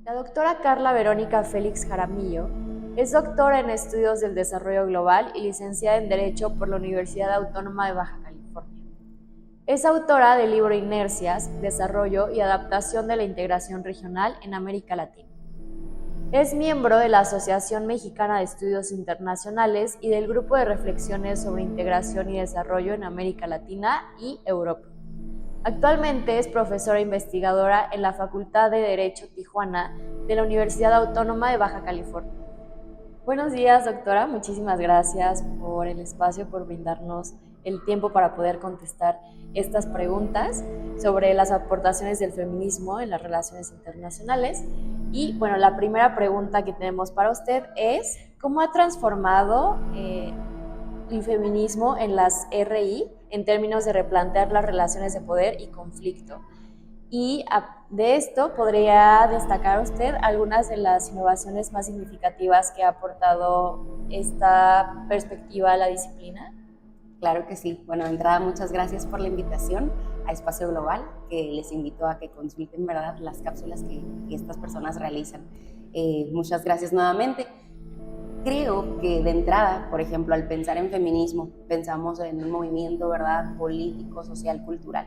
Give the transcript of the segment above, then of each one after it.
La doctora Carla Verónica Félix Jaramillo es doctora en Estudios del Desarrollo Global y licenciada en Derecho por la Universidad Autónoma de Baja California. Es autora del libro Inercias, Desarrollo y Adaptación de la Integración Regional en América Latina. Es miembro de la Asociación Mexicana de Estudios Internacionales y del Grupo de Reflexiones sobre Integración y Desarrollo en América Latina y Europa. Actualmente es profesora investigadora en la Facultad de Derecho Tijuana de la Universidad Autónoma de Baja California. Buenos días, doctora. Muchísimas gracias por el espacio, por brindarnos el tiempo para poder contestar estas preguntas sobre las aportaciones del feminismo en las relaciones internacionales. Y bueno, la primera pregunta que tenemos para usted es, ¿cómo ha transformado el feminismo en las RI en términos de replantear las relaciones de poder y conflicto? Y de esto podría destacar usted algunas de las innovaciones más significativas que ha aportado esta perspectiva a la disciplina. Claro que sí. Bueno, de entrada, muchas gracias por la invitación a Espacio Global, que les invito a que consulten, ¿verdad?, las cápsulas que estas personas realizan. Muchas gracias nuevamente. Creo que de entrada, por ejemplo, al pensar en feminismo, pensamos en un movimiento, ¿verdad?, político, social, cultural.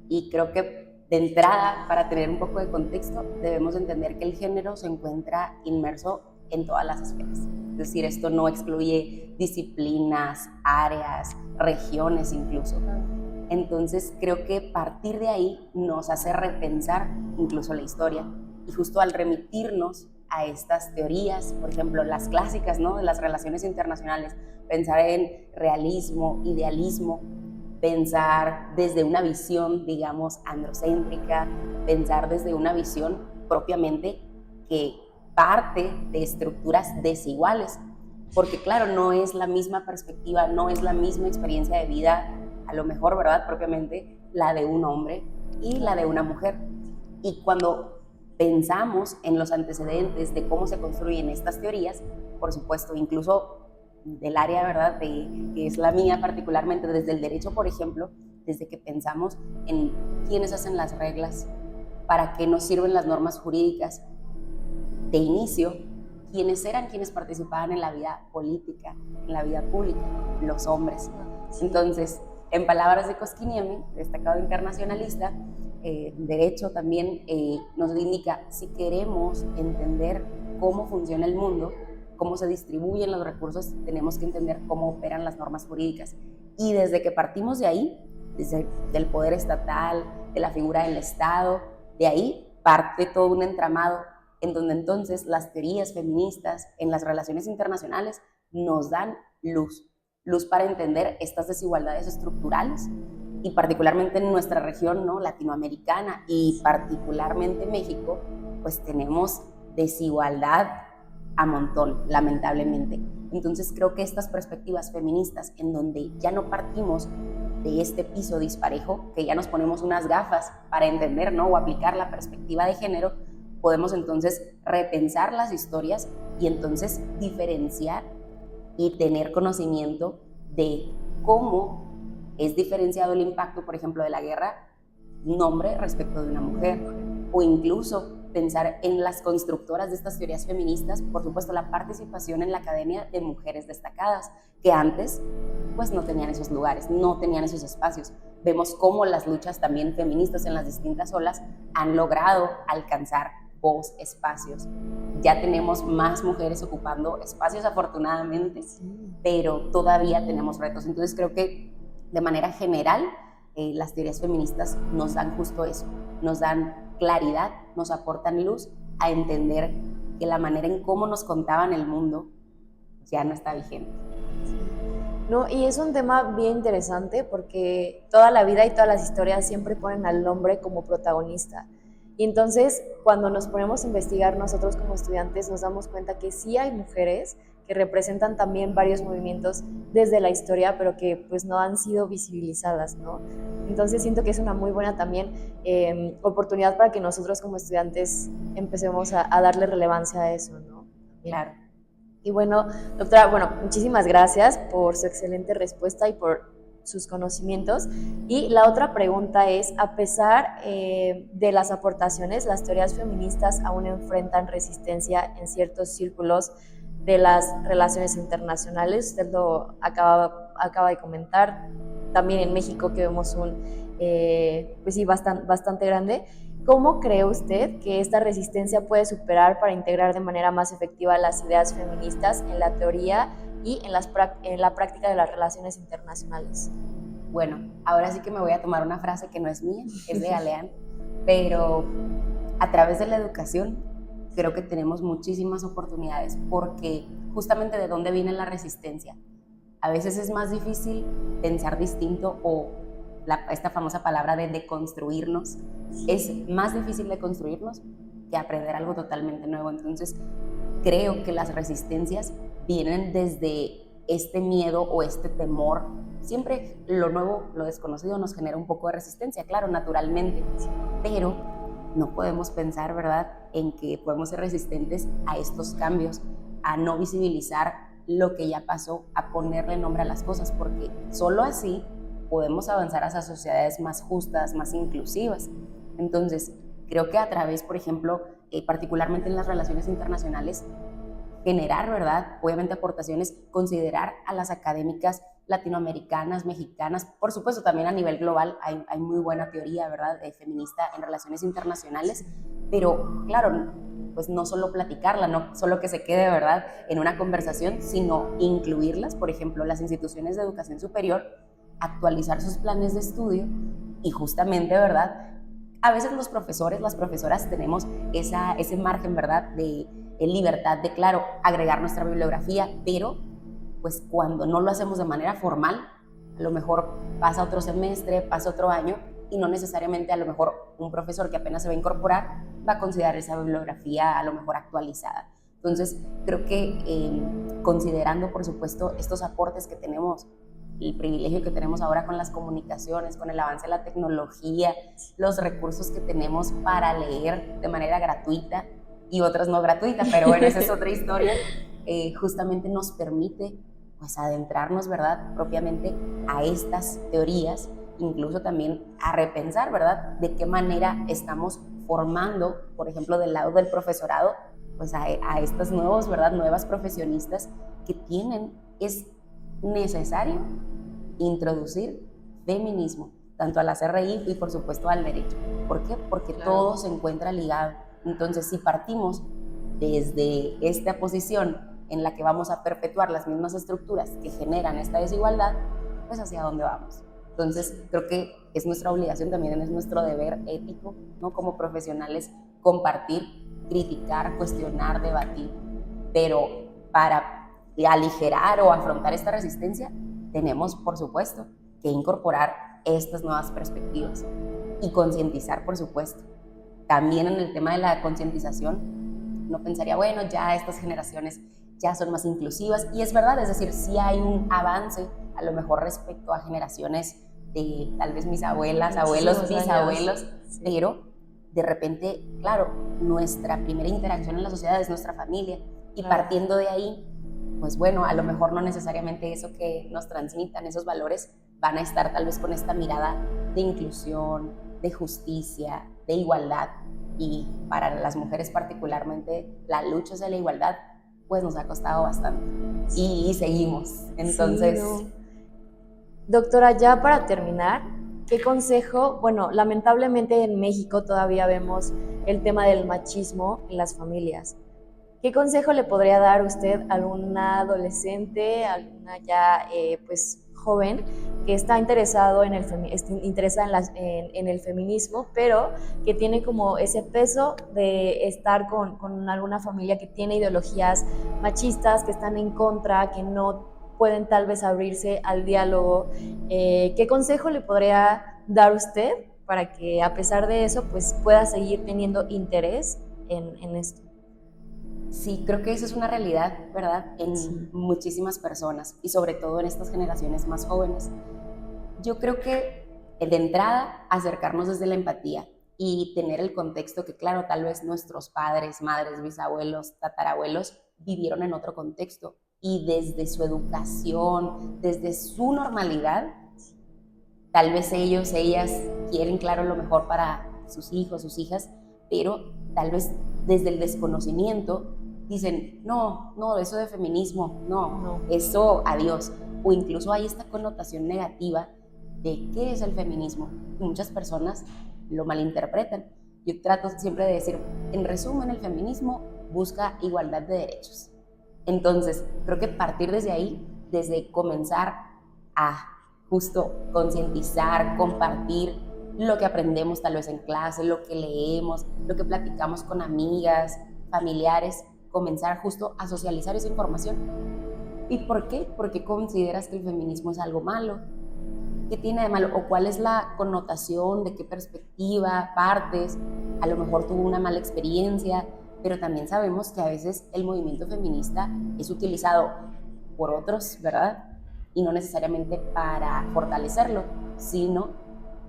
Y creo que de entrada, para tener un poco de contexto, debemos entender que el género se encuentra inmerso en todas las esferas. Es decir, esto no excluye disciplinas, áreas, regiones incluso. Entonces, creo que partir de ahí nos hace repensar incluso la historia. Y justo al remitirnos a estas teorías, por ejemplo, las clásicas, ¿no?, de las relaciones internacionales, pensar en realismo, idealismo, pensar desde una visión, digamos, androcéntrica, pensar desde una visión propiamente que parte de estructuras desiguales, porque claro, no es la misma perspectiva, no es la misma experiencia de vida, a lo mejor, ¿verdad?, propiamente la de un hombre y la de una mujer. Y cuando pensamos en los antecedentes de cómo se construyen estas teorías, por supuesto, incluso del área, ¿verdad?, que es la mía particularmente, desde el derecho, por ejemplo, desde que pensamos en quiénes hacen las reglas, para qué nos sirven las normas jurídicas, de inicio, quiénes eran quienes participaban en la vida política, en la vida pública, los hombres. Entonces, en palabras de Koskiniemi, destacado internacionalista, derecho también nos indica, si queremos entender cómo funciona el mundo, cómo se distribuyen los recursos, tenemos que entender cómo operan las normas jurídicas. Y desde que partimos de ahí, desde el poder estatal, de la figura del Estado, de ahí parte todo un entramado en donde entonces las teorías feministas en las relaciones internacionales nos dan luz para entender estas desigualdades estructurales, y particularmente en nuestra región, ¿no?, latinoamericana, y particularmente México, pues tenemos desigualdad a montón, lamentablemente. Entonces creo que estas perspectivas feministas, en donde ya no partimos de este piso disparejo, que ya nos ponemos unas gafas para entender, ¿no?, o aplicar la perspectiva de género, podemos entonces repensar las historias y entonces diferenciar y tener conocimiento de cómo es diferenciado el impacto, por ejemplo, de la guerra, un hombre respecto de una mujer, o incluso pensar en las constructoras de estas teorías feministas, por supuesto, la participación en la academia de mujeres destacadas, que antes pues no tenían esos lugares, no tenían esos espacios. Vemos cómo las luchas también feministas en las distintas olas han logrado alcanzar voz, espacios. Ya tenemos más mujeres ocupando espacios, afortunadamente, pero todavía tenemos retos. Entonces creo que de manera general las teorías feministas nos dan justo eso, nos dan claridad, nos aportan luz a entender que la manera en cómo nos contaban el mundo ya no está vigente. No, y es un tema bien interesante porque toda la vida y todas las historias siempre ponen al hombre como protagonista. Y entonces, cuando nos ponemos a investigar nosotros como estudiantes, nos damos cuenta que sí hay mujeres que representan también varios movimientos desde la historia, pero que pues no han sido visibilizadas, ¿no? Entonces siento que es una muy buena también oportunidad para que nosotros como estudiantes empecemos a darle relevancia a eso, ¿no? Claro. Y bueno, doctora, muchísimas gracias por su excelente respuesta y por sus conocimientos. Y la otra pregunta es, a pesar de las aportaciones, las teorías feministas aún enfrentan resistencia en ciertos círculos de las relaciones internacionales. Usted lo acaba de comentar, también en México, que vemos pues sí, bastante grande. ¿Cómo cree usted que esta resistencia puede superar para integrar de manera más efectiva las ideas feministas en la teoría y en la práctica de las relaciones internacionales? Bueno, ahora sí que me voy a tomar una frase que no es mía, es de Galeano, pero a través de la educación creo que tenemos muchísimas oportunidades, porque justamente de dónde viene la resistencia. A veces es más difícil pensar distinto, o esta famosa palabra de deconstruirnos, es más difícil de construirnos que aprender algo totalmente nuevo. Entonces creo que las resistencias vienen desde este miedo o este temor. Siempre lo nuevo, lo desconocido nos genera un poco de resistencia, claro, naturalmente, pero no podemos pensar, ¿verdad?, en que podemos ser resistentes a estos cambios, a no visibilizar lo que ya pasó, a ponerle nombre a las cosas, porque solo así podemos avanzar hacia sociedades más justas, más inclusivas. Entonces, creo que a través, por ejemplo, particularmente en las relaciones internacionales, generar, ¿verdad?, obviamente aportaciones, considerar a las académicas latinoamericanas, mexicanas, por supuesto también a nivel global hay muy buena teoría, ¿verdad?, feminista en relaciones internacionales, pero claro, pues no solo platicarla, no solo que se quede, ¿verdad?, en una conversación, sino incluirlas. Por ejemplo, las instituciones de educación superior, actualizar sus planes de estudio y justamente, ¿verdad?, a veces los profesores, las profesoras tenemos ese margen, ¿verdad?, de libertad de, claro, agregar nuestra bibliografía, pero pues cuando no lo hacemos de manera formal, a lo mejor pasa otro semestre, pasa otro año, y no necesariamente a lo mejor un profesor que apenas se va a incorporar va a considerar esa bibliografía a lo mejor actualizada. Entonces, creo que considerando, por supuesto, estos aportes que tenemos, el privilegio que tenemos ahora con las comunicaciones, con el avance de la tecnología, los recursos que tenemos para leer de manera gratuita y otras no gratuitas, pero bueno, esa es otra historia, justamente nos permite pues adentrarnos, ¿verdad?, propiamente a estas teorías, incluso también a repensar, ¿verdad?, de qué manera estamos formando, por ejemplo, del lado del profesorado, pues a estas nuevas profesionistas que es necesario introducir feminismo, tanto a la CRI y por supuesto al derecho. ¿Por qué? Porque claro, todo se encuentra ligado. Entonces, si partimos desde esta posición en la que vamos a perpetuar las mismas estructuras que generan esta desigualdad, pues hacia dónde vamos. Entonces, creo que es nuestra obligación, también es nuestro deber ético, ¿no?, como profesionales, compartir, criticar, cuestionar, debatir, pero para aligerar o afrontar esta resistencia, tenemos, por supuesto, que incorporar estas nuevas perspectivas y concientizar, por supuesto. También en el tema de la concientización, no pensaría, bueno, ya estas generaciones ya son más inclusivas, y es verdad, es decir, sí hay un avance, a lo mejor respecto a generaciones de tal vez mis abuelas, abuelos, bisabuelos, sí, pero de repente, claro, nuestra primera interacción en la sociedad es nuestra familia, y partiendo de ahí, pues bueno, a lo mejor no necesariamente eso que nos transmitan, esos valores, van a estar tal vez con esta mirada de inclusión, de justicia, de igualdad, y para las mujeres particularmente la lucha hacia la igualdad pues nos ha costado bastante, y seguimos. Entonces, sí, no. Doctora, ya para terminar, ¿qué consejo? Bueno, lamentablemente en México todavía vemos el tema del machismo en las familias. ¿Qué consejo le podría dar usted a alguna adolescente, a alguna ya pues joven que está interesada en el feminismo, pero que tiene como ese peso de estar con alguna familia que tiene ideologías machistas, que están en contra, que no pueden tal vez abrirse al diálogo? ¿Qué consejo le podría dar usted para que a pesar de eso pues pueda seguir teniendo interés en esto? Sí, creo que eso es una realidad, ¿verdad?, en muchísimas personas, y sobre todo en estas generaciones más jóvenes. Yo creo que de entrada acercarnos desde la empatía y tener el contexto que, claro, tal vez nuestros padres, madres, bisabuelos, tatarabuelos vivieron en otro contexto, y desde su educación, desde su normalidad, Tal vez ellos, ellas quieren, claro, lo mejor para sus hijos, sus hijas, pero tal vez desde el desconocimiento dicen, no, no, eso de feminismo, no, eso adiós. O incluso hay esta connotación negativa de qué es el feminismo. Y muchas personas lo malinterpretan. Yo trato siempre de decir, en resumen, el feminismo busca igualdad de derechos. Entonces, creo que partir desde ahí, desde comenzar a justo concientizar, compartir lo que aprendemos tal vez en clase, lo que leemos, lo que platicamos con amigas, familiares, comenzar justo a socializar esa información. ¿Y por qué? Porque consideras que el feminismo es algo malo. ¿Qué tiene de malo? ¿O cuál es la connotación? ¿De qué perspectiva partes? A lo mejor tuvo una mala experiencia, pero también sabemos que a veces el movimiento feminista es utilizado por otros, ¿verdad? Y no necesariamente para fortalecerlo, sino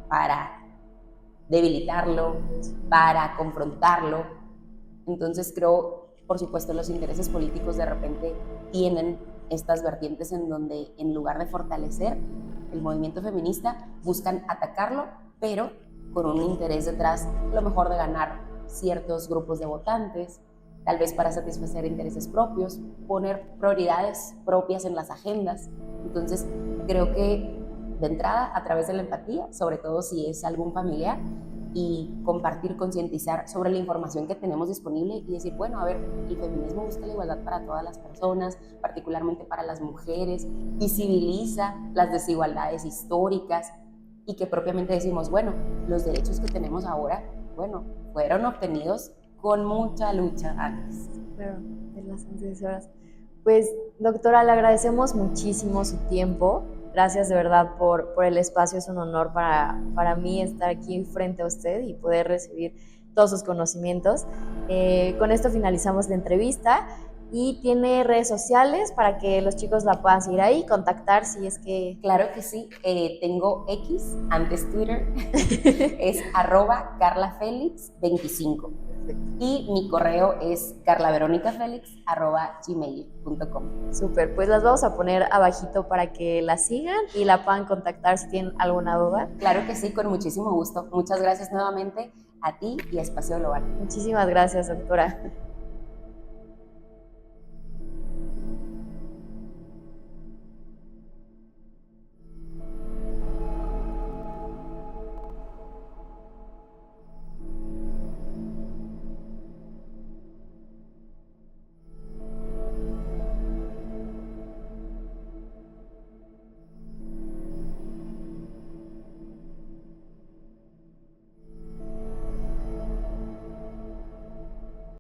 para debilitarlo, para confrontarlo. Entonces creo, por supuesto, los intereses políticos de repente tienen estas vertientes en donde en lugar de fortalecer el movimiento feminista, buscan atacarlo, pero con un interés detrás, a lo mejor de ganar ciertos grupos de votantes, tal vez para satisfacer intereses propios, poner prioridades propias en las agendas. Entonces, creo que de entrada, a través de la empatía, sobre todo si es algún familiar, y compartir, concientizar sobre la información que tenemos disponible y decir, bueno, a ver, el feminismo busca la igualdad para todas las personas, particularmente para las mujeres, visibiliza las desigualdades históricas y que propiamente decimos, bueno, los derechos que tenemos ahora, bueno, fueron obtenidos con mucha lucha antes. Claro, de las antecesoras. Pues, doctora, le agradecemos muchísimo su tiempo. Gracias de verdad por el espacio. Es un honor para mí estar aquí frente a usted y poder recibir todos sus conocimientos. Con esto finalizamos la entrevista y tiene redes sociales para que los chicos la puedan seguir ahí, contactar si es que... Claro que sí, tengo X, antes Twitter, es @carlafelix25 y mi correo es carlaveronicafelix@gmail.com. Súper, pues las vamos a poner abajito para que la sigan y la puedan contactar si tienen alguna duda. Claro que sí, con muchísimo gusto. Muchas gracias nuevamente a ti y a Espacio Global. Muchísimas gracias, doctora.